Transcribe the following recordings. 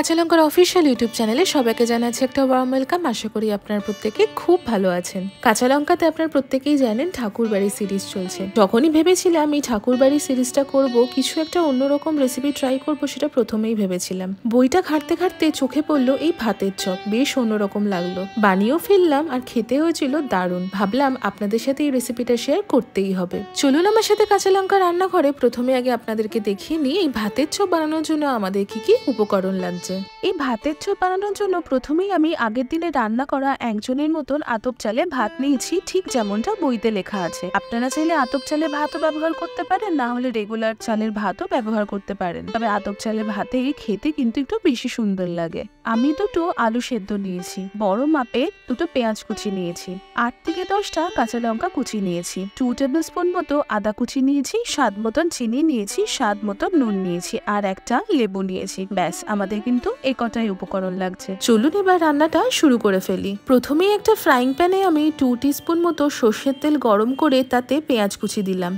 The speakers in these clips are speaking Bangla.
কাঁচা লঙ্কার অফিসিয়াল ইউটিউব চ্যানেলে সবাইকে জানাচ্ছি একটা ওয়ার্ম ওয়েলকাম। আশা করি আপনারা প্রত্যেকে খুব ভালো আছেন। কাঁচা লঙ্কাতে আপনারা প্রত্যেকেই জানেন ঠাকুরবাড়ি সিরিজ চলছে। যখনই ভেবেছিলাম এই ঠাকুরবাড়ি সিরিজটা করব, কিছু একটা অন্যরকম রেসিপি ট্রাই করব, সেটা প্রথমেই ভেবেছিলাম। বইটা ঘাঁটতে ঘাঁটতে চোখে পড়লো এই ভাতের চপ, বেশ অন্যরকম লাগলো, বানিয়েও ফেললাম আর খেতে হয়েছিল দারুণ। ভাবলাম আপনাদের সাথে এই রেসিপিটা শেয়ার করতেই হবে। চলুন আমার সাথে কাঁচা লঙ্কা রান্নাঘরে। প্রথমে আগে আপনাদেরকে দেখিয়ে নিই এই ভাতের চপ বানানোর জন্য আমাদের কি কি উপকরণ লাগছে। এই ভাতের চপ বানানোর জন্য প্রথমেই আমি আগের দিনে রান্না করা একজনের মতন আতপ চালে ভাত নিয়েছি, ঠিক যেমনটা বইতে লেখা আছে। আপনারা চাইলে আতপ চালে ভাতও ব্যবহার করতে পারেন, না হলে রেগুলার চালের ভাতও ব্যবহার করতে পারেন, তবে আতপ চালের ভাতে খেতে কিন্তু একটু বেশি সুন্দর লাগে। আমি দুটো আলু সেদ্ধ নিয়েছি, বড় মাপে দুটো পেঁয়াজ কুচি নিয়েছি, 8 থেকে 10টা কাঁচা লঙ্কা কুচি নিয়েছি, 2 টেবিল স্পুন মতো আদা কুচি নিয়েছি, স্বাদ মতন চিনি নিয়েছি, স্বাদ মতন নুন নিয়েছি, আর একটা লেবু নিয়েছি। ব্যাস, আমাদের কিন্তু এই কটাই উপকরণ লাগছে। চলুন এবার রান্নাটা শুরু করে ফেলি। প্রথমেই একটা ফ্রাইং প্যানে আমি 2 টিস্পুন মতো সর্ষের তেল গরম করে তাতে পেঁয়াজ কুচি দিলাম,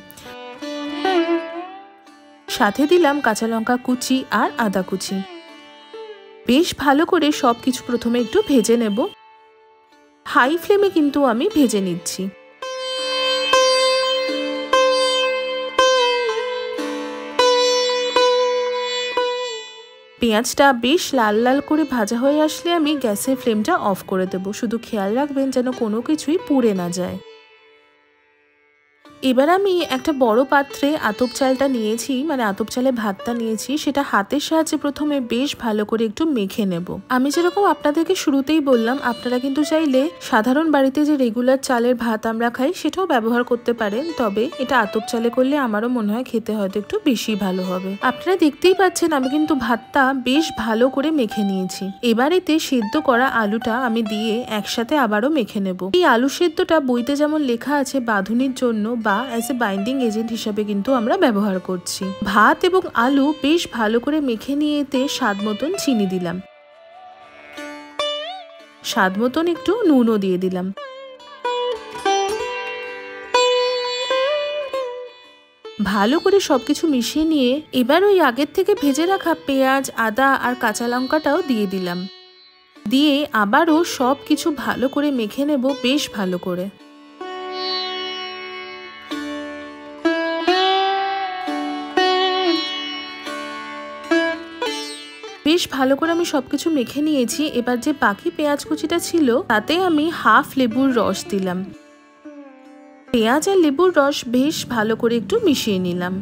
সাথে দিলাম কাঁচা লঙ্কা কুচি আর আদা কুচি। বেশ ভালো করে সবকিছু প্রথমে একটু ভেজে নেব। হাই ফ্লেমে কিন্তু আমি ভেজে নিচ্ছি। পেঁয়াজটা বেশ লাল লাল করে ভাজা হয়ে আসলে আমি গ্যাসের ফ্লেমটা অফ করে দেব। শুধু খেয়াল রাখবেন যেন কোনো কিছুই পুড়ে না যায়। এবার আমি একটা বড় পাত্রে আতপ চালটা নিয়েছি, মানে আতপ চালে ভাতটা নিয়েছি, সেটা হাতের সাহায্যে প্রথমে বেশ ভালো করে একটু মেখে নেব। আমি যেরকম আপনাদেরকে শুরুতেই বললাম, আপনারা কিন্তু চাইলে সাধারণ বাড়িতে যে রেগুলার চালের ভাত আমরা খাই সেটাও ব্যবহার করতে পারেন, তবে এটা আতপ চালে করলে আমারও মনে হয় খেতে হয়তো একটু বেশি ভালো হবে। আপনারা দেখতেই পাচ্ছেন আমি কিন্তু ভাতটা বেশ ভালো করে মেখে নিয়েছি। এবার এতে সেদ্ধ করা আলুটা আমি দিয়ে একসাথে আবারও মেখে নেব। এই আলু সেদ্ধটা বইতে যেমন লেখা আছে বাঁধুনির জন্য বা অ্যাজ এ বাইন্ডিং এজেন্ট হিসাবে কিন্তু আমরা ব্যবহার করছি। ভাত এবং আলু বেশ ভালো করে মেখে নিয়ে এতে স্বাদ মতন চিনি দিলাম, স্বাদ মতন একটু নুনও দিয়ে দিলাম। ভালো করে সবকিছু মিশিয়ে নিয়ে এবার ওই আগের থেকে ভেজে রাখা পেঁয়াজ, আদা আর কাঁচা লঙ্কাটাও দিয়ে দিলাম। দিয়ে আবারও সবকিছু ভালো করে মেখে নেব বেশ ভালো করে। বেশ ভালো করে আমি সবকিছু মেখে নিয়েছি। এবার যে বাকি পেঁয়াজ কুচিটা ছিল তাতে আমি হাফ লেবুর রস দিলাম। পেঁয়াজ আর লেবুর রস বেশ ভালো করে একটু মিশিয়ে নিলাম।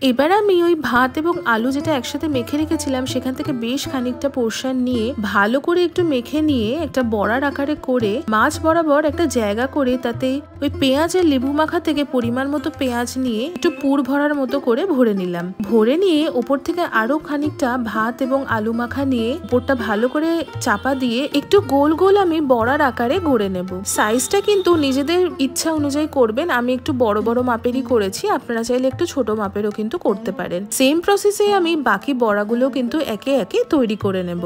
এবার আমি ওই ভাত এবং আলু যেটা একসাথে মেখে রেখেছিলাম সেখান থেকে বেশ খানিকটা পোর্শন নিয়ে ভালো করে একটু মেখে নিয়ে একটা বড়ার আকারে করে মাছ বরাবর একটা জায়গা করে তাতে ওই পেঁয়াজ আর লেবু মাখা থেকে পরিমাণ মতো পেঁয়াজ নিয়ে একটু পুর ভরার মতো করে ভরে নিলাম। ভরে নিয়ে ওপর থেকে আরো খানিকটা ভাত এবং আলু মাখা নিয়ে ওপরটা ভালো করে চাপা দিয়ে একটু গোল গোল আমি বড়ার আকারে গড়ে নেব। সাইজটা কিন্তু নিজেদের ইচ্ছা অনুযায়ী করবেন। আমি একটু বড় বড় মাপেরই করেছি, আপনারা চাইলে একটু ছোট মাপেরও কিন্তু করতে পারেন। সেম প্রসেসে আমি বাকি বড়াগুলো কিন্তু একে একে তৈরি করে নেব।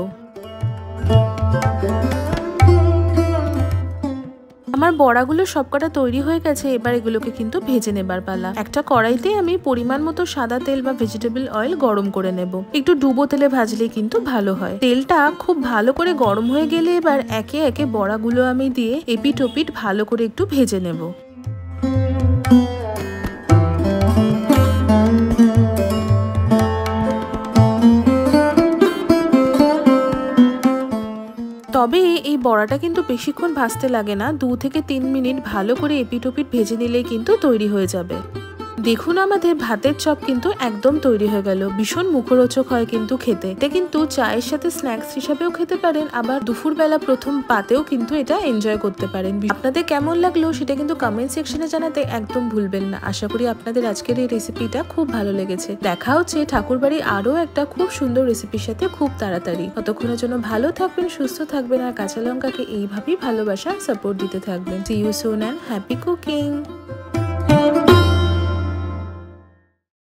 আমার বড়াগুলো সবকটা তৈরি হয়ে গেছে। এবার এগুলোকে কিন্তু ভেজে নেবার পালা। একটা কড়াইতে আমি পরিমাণ মতো সাদা তেল বা ভেজিটেবল অয়েল গরম করে নেব। একটু ডুবো তেলে ভাজলে কিন্তু ভালো হয়। তেলটা খুব ভালো করে গরম হয়ে গেলে এবার একে একে বড়াগুলো আমি দিয়ে এপিট ওপিট ভালো করে একটু ভেজে নেব। তবে এই বড়াটা কিন্তু বেশিক্ষণ ভাজতে লাগে না, 2 থেকে 3 মিনিট ভালো করে এপিট ওপিট ভেজে নিলেই কিন্তু তৈরি হয়ে যাবে। দেখুন আমাদের ভাতের চপ কিন্তু একদম তৈরি হয়ে গেল। ভীষণ মুখরোচক হয় কিন্তু খেতে। এটা কিন্তু চায়ের সাথে স্ন্যাক্স হিসাবেও খেতে পারেন, আবার দুপুরবেলা প্রথম পাতেও কিন্তু এটা এনজয় করতে পারেন। আপনাদের কেমন লাগলো সেটা কিন্তু কমেন্ট সেকশনে জানাতে একদম ভুলবেন না। আশা করি আপনাদের আজকের এই রেসিপিটা খুব ভালো লেগেছে। দেখা হচ্ছে ঠাকুরবাড়ির আরো একটা খুব সুন্দর রেসিপির সাথে খুব তাড়াতাড়ি। ততক্ষণের জন্য ভালো থাকবেন, সুস্থ থাকবেন, আর কাঁচা লঙ্কাকে এইভাবেই ভালোবাসা সাপোর্ট দিতে থাকবেন। See you soon and happy cooking!